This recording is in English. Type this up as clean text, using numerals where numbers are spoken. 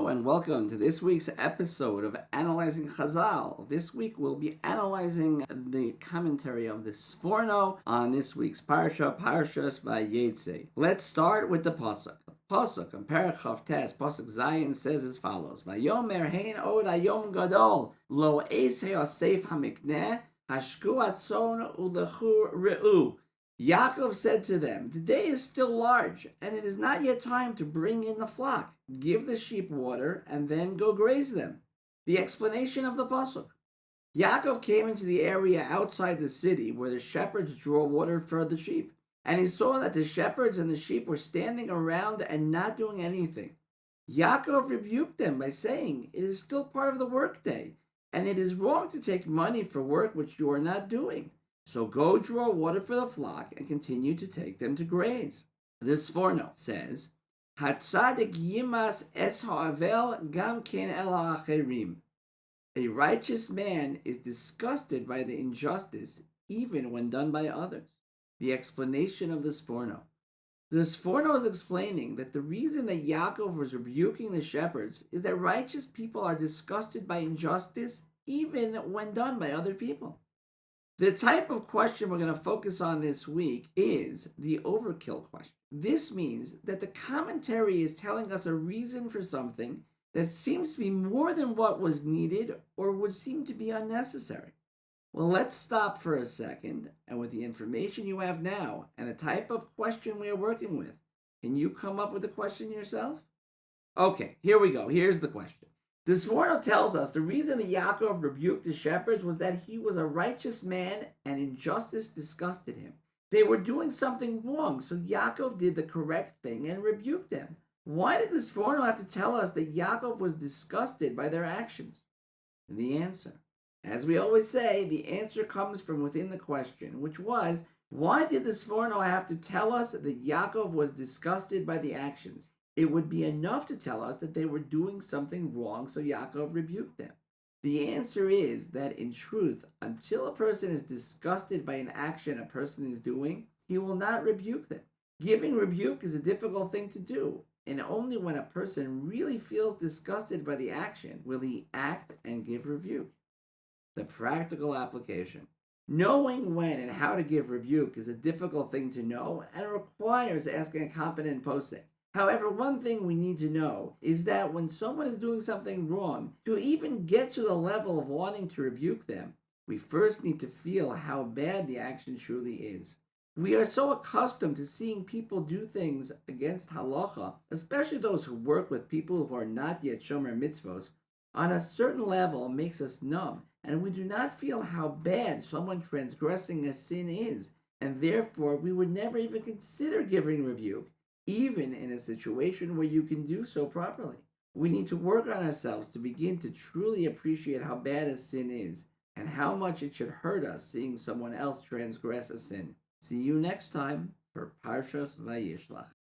Hello and welcome to this week's episode of Analyzing Chazal. This week we'll be analyzing the commentary of the Sforno on this week's Parsha, Parshas Vitzä. Let's start with the Pasuk. Pasuk in Parashah Tes, Pasuk Zayin says as follows: Vayomer hein od hayom gadol lo eisei osef hamikneh hashku atzon ulechu re'u. Yaakov said to them, "The day is still large, and it is not yet time to bring in the flock. Give the sheep water, and then go graze them." The explanation of the pasuk. Yaakov came into the area outside the city where the shepherds draw water for the sheep, and he saw that the shepherds and the sheep were standing around and not doing anything. Yaakov rebuked them by saying, "It is still part of the workday, and it is wrong to take money for work which you are not doing. So go draw water for the flock and continue to take them to graze." The Sforno says, "Hatzadik yimas es ha'avel gam ken el ha'acherim." A righteous man is disgusted by the injustice even when done by others. The explanation of the Sforno. The Sforno is explaining that the reason that Yaakov was rebuking the shepherds is that righteous people are disgusted by injustice even when done by other people. The type of question we're going to focus on this week is the overkill question. This means that the commentary is telling us a reason for something that seems to be more than what was needed or would seem to be unnecessary. Well, let's stop for a second, and with the information you have now and the type of question we are working with, can you come up with the question yourself? Okay, here we go. Here's the question. The Sforno tells us the reason that Yaakov rebuked the shepherds was that he was a righteous man and injustice disgusted him. They were doing something wrong, so Yaakov did the correct thing and rebuked them. Why did the Sforno have to tell us that Yaakov was disgusted by their actions? And the answer, as we always say, the answer comes from within the question, which was, why did the Sforno have to tell us that Yaakov was disgusted by the actions? It would be enough to tell us that they were doing something wrong, so Yaakov rebuked them. The answer is that in truth, until a person is disgusted by an action a person is doing, he will not rebuke them. Giving rebuke is a difficult thing to do, and only when a person really feels disgusted by the action will he act and give rebuke. The practical application. Knowing when and how to give rebuke is a difficult thing to know and requires asking a competent posek. However, one thing we need to know is that when someone is doing something wrong, to even get to the level of wanting to rebuke them, we first need to feel how bad the action truly is. We are so accustomed to seeing people do things against halacha, especially those who work with people who are not yet shomer mitzvos, on a certain level makes us numb, and we do not feel how bad someone transgressing a sin is, and therefore we would never even consider giving rebuke, even in a situation where you can do so properly. We need to work on ourselves to begin to truly appreciate how bad a sin is and how much it should hurt us seeing someone else transgress a sin. See you next time for Parshas Vayishlach.